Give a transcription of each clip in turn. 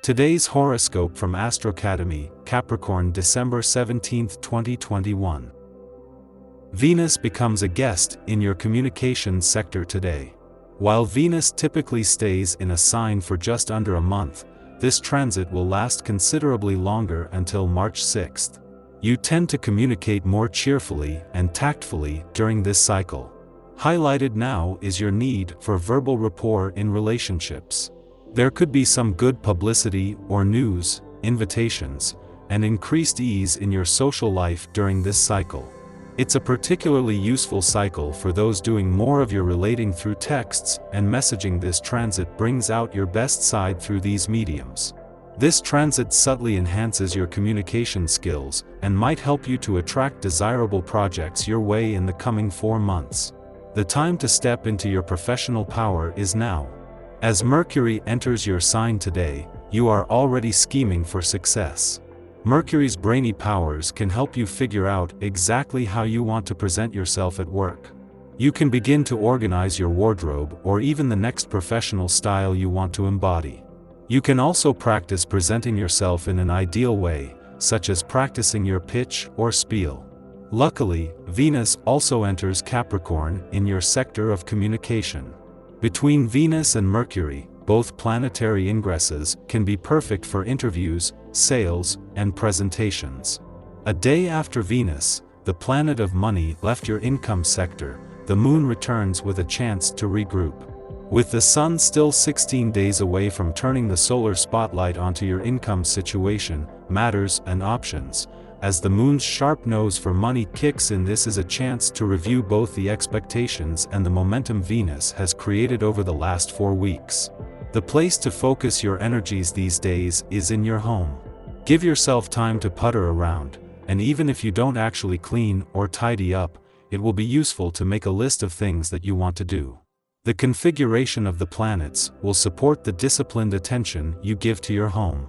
Today's horoscope from Astrocademy, Capricorn December 17, 2021. Venus becomes a guest in your communications sector today. While Venus typically stays in a sign for just under a month, this transit will last considerably longer until March 6th. You tend to communicate more cheerfully and tactfully during this cycle. Highlighted now is your need for verbal rapport in relationships. There could be some good publicity or news, invitations, and increased ease in your social life during this cycle. It's a particularly useful cycle for those doing more of your relating through texts and messaging. This transit brings out your best side through these mediums. This transit subtly enhances your communication skills and might help you to attract desirable projects your way in the coming 4 months. The time to step into your professional power is now. As Mercury enters your sign today, you are already scheming for success. Mercury's brainy powers can help you figure out exactly how you want to present yourself at work. You can begin to organize your wardrobe or even the next professional style you want to embody. You can also practice presenting yourself in an ideal way, such as practicing your pitch or spiel. Luckily, Venus also enters Capricorn in your sector of communication. Between Venus and Mercury, both planetary ingresses can be perfect for interviews, sales, and presentations. A day after Venus, the planet of money, left your income sector, the Moon returns with a chance to regroup. With the Sun still 16 days away from turning the solar spotlight onto your income situation, matters, and options, as the Moon's sharp nose for money kicks in, this is a chance to review both the expectations and the momentum Venus has created over the last 4 weeks. The place to focus your energies these days is in your home. Give yourself time to putter around, and even if you don't actually clean or tidy up, it will be useful to make a list of things that you want to do. The configuration of the planets will support the disciplined attention you give to your home.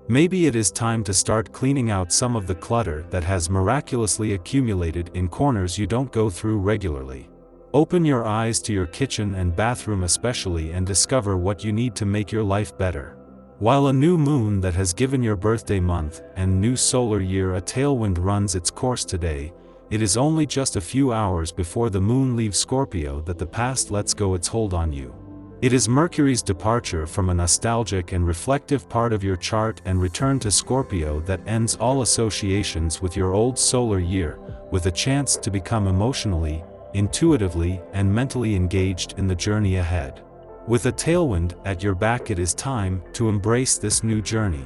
Maybe it is time to start cleaning out some of the clutter that has miraculously accumulated in corners you don't go through regularly. Open your eyes to your kitchen and bathroom especially and discover what you need to make your life better. While a new moon that has given your birthday month and new solar year a tailwind runs its course today, it is only just a few hours before the moon leaves Scorpio that the past lets go its hold on you. It is Mercury's departure from a nostalgic and reflective part of your chart and return to Scorpio that ends all associations with your old solar year, with a chance to become emotionally, intuitively, and mentally engaged in the journey ahead. With a tailwind at your back, it is time to embrace this new journey.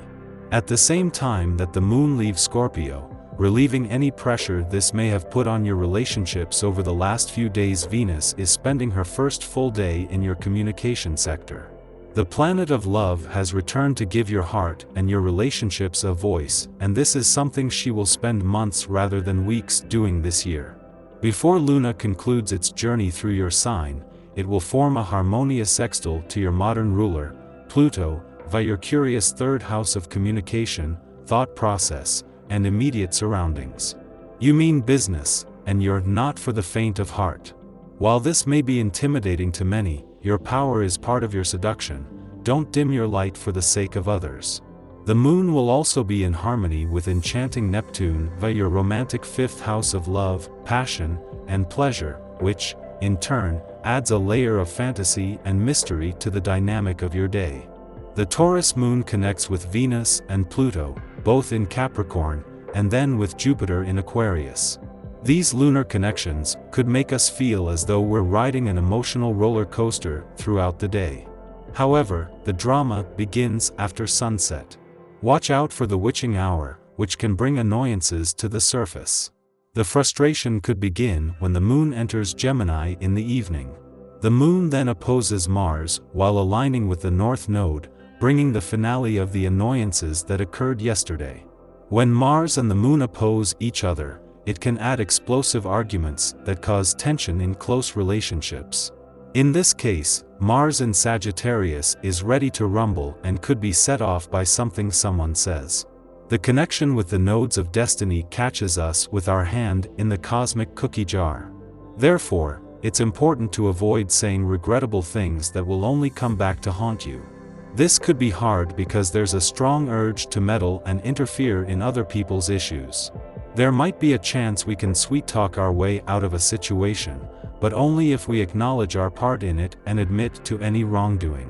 At the same time that the moon leaves Scorpio, relieving any pressure this may have put on your relationships over the last few days, Venus is spending her first full day in your communication sector. The planet of love has returned to give your heart and your relationships a voice, and this is something she will spend months rather than weeks doing this year. Before Luna concludes its journey through your sign, it will form a harmonious sextile to your modern ruler, Pluto, via your curious third house of communication, thought process, and immediate surroundings. You mean business, and you're not for the faint of heart. While this may be intimidating to many, your power is part of your seduction. Don't dim your light for the sake of others. The moon will also be in harmony with enchanting Neptune via your romantic 5th house of love, passion, and pleasure, which, in turn, adds a layer of fantasy and mystery to the dynamic of your day. The Taurus moon connects with Venus and Pluto, both in Capricorn, and then with Jupiter in Aquarius. These lunar connections could make us feel as though we're riding an emotional roller coaster throughout the day. However, the drama begins after sunset. Watch out for the witching hour, which can bring annoyances to the surface. The frustration could begin when the moon enters Gemini in the evening. The moon then opposes Mars while aligning with the North Node, bringing the finale of the annoyances that occurred yesterday. When Mars and the moon oppose each other, it can add explosive arguments that cause tension in close relationships. In this case, Mars in Sagittarius is ready to rumble and could be set off by something someone says. The connection with the nodes of destiny catches us with our hand in the cosmic cookie jar. Therefore, it's important to avoid saying regrettable things that will only come back to haunt you. This could be hard because there's a strong urge to meddle and interfere in other people's issues. There might be a chance we can sweet-talk our way out of a situation, but only if we acknowledge our part in it and admit to any wrongdoing.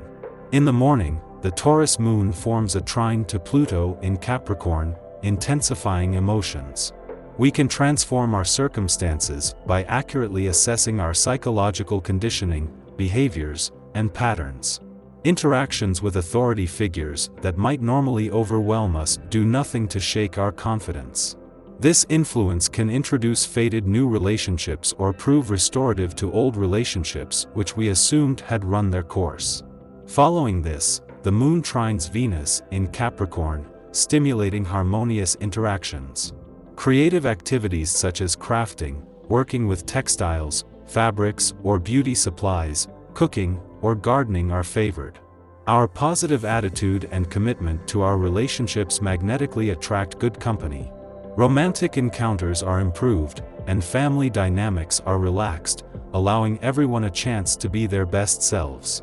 In the morning, the Taurus moon forms a trine to Pluto in Capricorn, intensifying emotions. We can transform our circumstances by accurately assessing our psychological conditioning, behaviors, and patterns. Interactions with authority figures that might normally overwhelm us do nothing to shake our confidence. This influence can introduce fated new relationships or prove restorative to old relationships which we assumed had run their course. Following this, the moon trines Venus in Capricorn, stimulating harmonious interactions. Creative activities such as crafting, working with textiles, fabrics, or beauty supplies, cooking, or gardening are favored. Our positive attitude and commitment to our relationships magnetically attract good company. Romantic encounters are improved, and family dynamics are relaxed, allowing everyone a chance to be their best selves.